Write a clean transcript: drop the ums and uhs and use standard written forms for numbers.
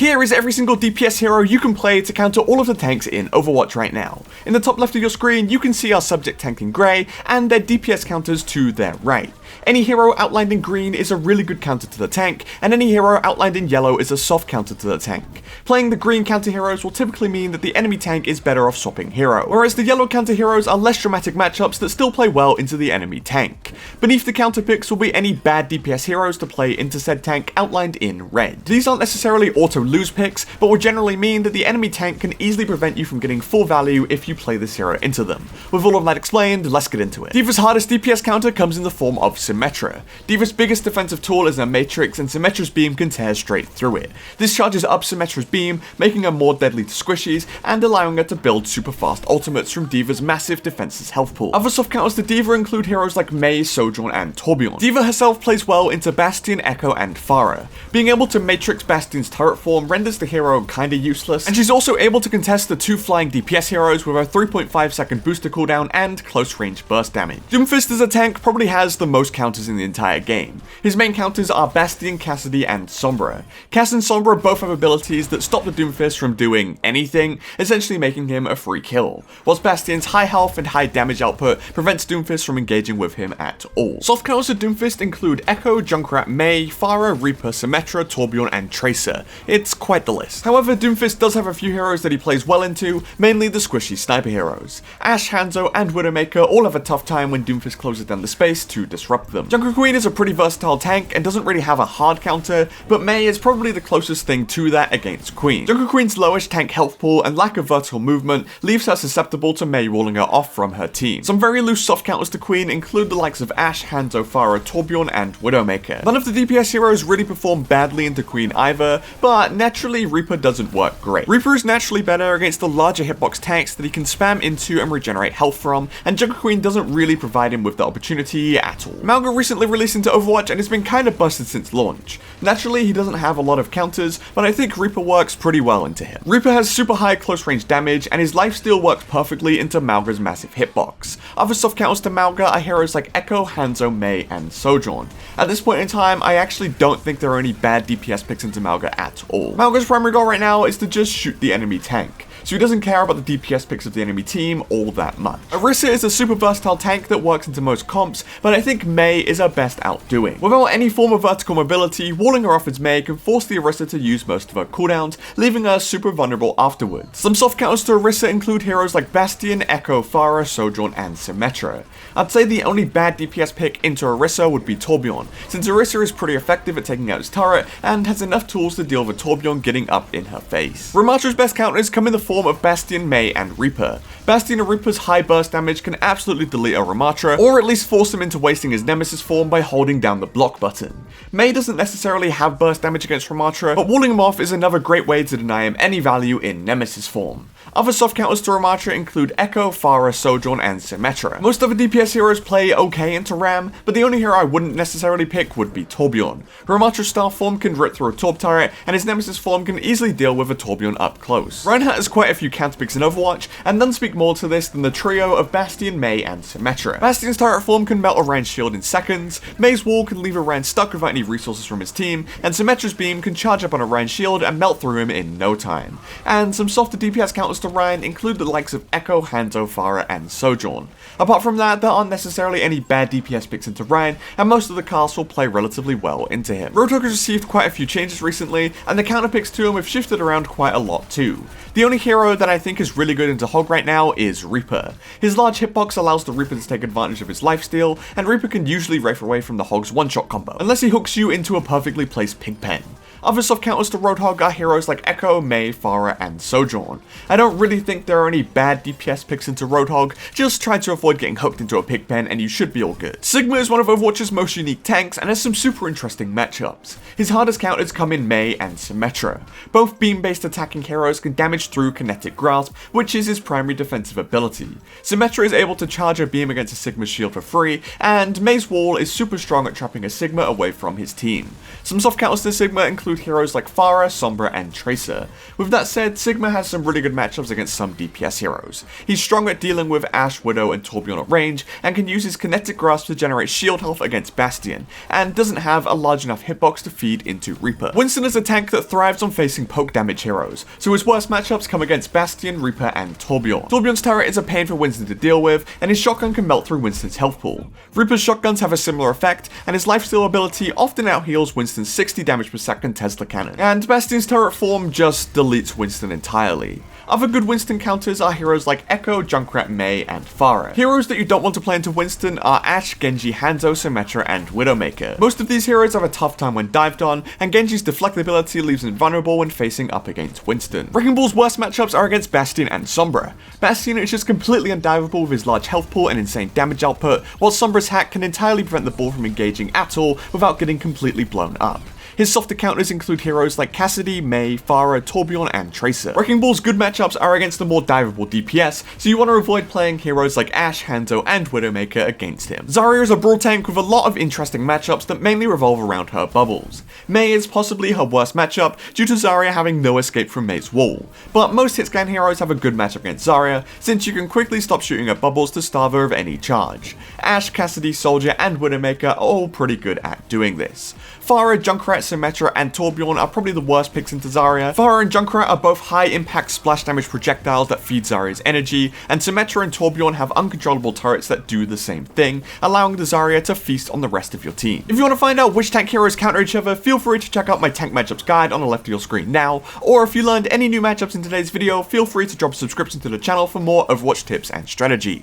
Here is every single DPS hero you can play to counter all of the tanks in Overwatch right now. In the top left of your screen, you can see our subject tank in grey, and their DPS counters to their right. Any hero outlined in green is a really good counter to the tank, and any hero outlined in yellow is a soft counter to the tank. Playing the green counter heroes will typically mean that the enemy tank is better off swapping hero, whereas the yellow counter heroes are less dramatic matchups that still play well into the enemy tank. Beneath the counter picks will be any bad DPS heroes to play into said tank outlined in red. These aren't necessarily auto-lose picks, but will generally mean that the enemy tank can easily prevent you from getting full value if you play this hero into them. With all of that explained, let's get into it. D.Va's hardest DPS counter comes in the form of Symmetra. D.Va's biggest defensive tool is her Matrix, and Symmetra's beam can tear straight through it. This charges up Symmetra's beam, making her more deadly to squishies, and allowing her to build super fast ultimates from D.Va's massive defenseless health pool. Other soft counters to D.Va include heroes like Mei, Sojourn, and Torbjorn. D.Va herself plays well into Bastion, Echo, and Pharah. Being able to Matrix Bastion's turret form renders the hero kinda useless, and she's also able to contest the two flying DPS heroes with her 3.5 second booster cooldown and close range burst damage. Doomfist as a tank probably has the most counters in the entire game. His main counters are Bastion, Cassidy, and Sombra. Cass and Sombra both have abilities that stop the Doomfist from doing anything, essentially making him a free kill, whilst Bastion's high health and high damage output prevents Doomfist from engaging with him at all. Soft counters of Doomfist include Echo, Junkrat, Mei, Pharah, Reaper, Symmetra, Torbjorn, and Tracer. It's quite the list. However, Doomfist does have a few heroes that he plays well into, mainly the squishy sniper heroes. Ashe, Hanzo, and Widowmaker all have a tough time when Doomfist closes down the space to disrupt them. Jungle Queen is a pretty versatile tank and doesn't really have a hard counter, but Mei is probably the closest thing to that against Queen. Jungle Queen's lowish tank health pool and lack of vertical movement leaves her susceptible to Mei rolling her off from her team. Some very loose soft counters to Queen include the likes of Ashe, Hanzo, Pharah, Torbjorn, and Widowmaker. None of the DPS heroes really perform badly into Queen either, but naturally Reaper doesn't work great. Reaper is naturally better against the larger hitbox tanks that he can spam into and regenerate health from, and Jungle Queen doesn't really provide him with the opportunity at all. Malga recently released into Overwatch and has been kinda busted since launch. Naturally, he doesn't have a lot of counters, but I think Reaper works pretty well into him. Reaper has super high close range damage, and his lifesteal works perfectly into Malga's massive hitbox. Other soft counters to Malga are heroes like Echo, Hanzo, Mei, and Sojourn. At this point in time, I actually don't think there are any bad DPS picks into Malga at all. Malga's primary goal right now is to just shoot the enemy tank, so he doesn't care about the DPS picks of the enemy team all that much. Orisa is a super versatile tank that works into most comps, but I think Mei is her best outdoing. Without any form of vertical mobility, walling her off as Mei can force the Orisa to use most of her cooldowns, leaving her super vulnerable afterwards. Some soft counters to Orisa include heroes like Bastion, Echo, Pharah, Sojourn, and Symmetra. I'd say the only bad DPS pick into Orisa would be Torbjorn, since Orisa is pretty effective at taking out his turret and has enough tools to deal with Torbjorn getting up in her face. Ramatra's best counters come in the form of Bastion, Mei, and Reaper. Bastion and Reaper's high burst damage can absolutely delete a Ramatra, or at least force him into wasting his Nemesis form by holding down the block button. Mei doesn't necessarily have burst damage against Ramatra, but walling him off is another great way to deny him any value in Nemesis form. Other soft counters to Ramatra include Echo, Pharah, Sojourn, and Symmetra. Most other DPS heroes play okay into Ram, but the only hero I wouldn't necessarily pick would be Torbjorn. Ramatra's star form can rip through a Torb turret, and his Nemesis form can easily deal with a Torbjorn up close. Reinhardt has quite a few counter picks in Overwatch, and none speak more to this than the trio of Bastion, Mei, and Symmetra. Bastion's turret form can melt a Rein's shield in seconds, Mei's wall can leave a Rein stuck without any resources from his team, and Symmetra's beam can charge up on a Rein's shield and melt through him in no time. And some softer DPS counters to Rein include the likes of Echo, Hanzo, Pharah, and Sojourn. Apart from that, there aren't necessarily any bad DPS picks into Rein, and most of the casts will play relatively well into him. Roadhog has received quite a few changes recently, and the counter picks to him have shifted around quite a lot too. The only hero that I think is really good into Hog right now is Reaper. His large hitbox allows the Reaper to take advantage of his lifesteal, and Reaper can usually rafe away from the Hog's one-shot combo, unless he hooks you into a perfectly placed pig pen. Other soft counters to Roadhog are heroes like Echo, Mei, Pharah, and Sojourn. I don't really think there are any bad DPS picks into Roadhog, just try to avoid getting hooked into a pig pen and you should be all good. Sigma is one of Overwatch's most unique tanks and has some super interesting matchups. His hardest counters come in Mei and Symmetra. Both beam-based attacking heroes can damage through Kinetic Grasp, which is his primary defensive ability. Symmetra is able to charge a beam against a Sigma shield for free, and Mei's wall is super strong at trapping a Sigma away from his team. Some soft counters to Sigma include include heroes like Pharah, Sombra, and Tracer. With that said, Sigma has some really good matchups against some DPS heroes. He's strong at dealing with Ashe, Widow, and Torbjorn at range, and can use his kinetic grasp to generate shield health against Bastion, and doesn't have a large enough hitbox to feed into Reaper. Winston is a tank that thrives on facing poke damage heroes, so his worst matchups come against Bastion, Reaper, and Torbjorn. Torbjorn's turret is a pain for Winston to deal with, and his shotgun can melt through Winston's health pool. Reaper's shotguns have a similar effect, and his lifesteal ability often outheals Winston's 60 damage per second Tesla cannon. And Bastion's turret form just deletes Winston entirely. Other good Winston counters are heroes like Echo, Junkrat, Mei, and Pharah. Heroes that you don't want to play into Winston are Ashe, Genji, Hanzo, Symmetra, and Widowmaker. Most of these heroes have a tough time when dived on, and Genji's deflectability leaves him vulnerable when facing up against Winston. Wrecking Ball's worst matchups are against Bastion and Sombra. Bastion is just completely undiveable with his large health pool and insane damage output, while Sombra's hack can entirely prevent the ball from engaging at all without getting completely blown up. His softer counters include heroes like Cassidy, Mei, Pharah, Torbjorn, and Tracer. Wrecking Ball's good matchups are against the more diveable DPS, so you want to avoid playing heroes like Ashe, Hanzo, and Widowmaker against him. Zarya is a brawl tank with a lot of interesting matchups that mainly revolve around her bubbles. Mei is possibly her worst matchup due to Zarya having no escape from Mei's wall, but most hitscan heroes have a good matchup against Zarya, since you can quickly stop shooting at bubbles to starve her of any charge. Ashe, Cassidy, Soldier, and Widowmaker are all pretty good at doing this. Pharah, Junkrat, Symmetra, and Torbjorn are probably the worst picks into Zarya. Pharah and Junkrat are both high impact splash damage projectiles that feed Zarya's energy, and Symmetra and Torbjorn have uncontrollable turrets that do the same thing, allowing the Zarya to feast on the rest of your team. If you want to find out which tank heroes counter each other, feel free to check out my tank matchups guide on the left of your screen now, or if you learned any new matchups in today's video, feel free to drop a subscription to the channel for more Overwatch tips and strategy.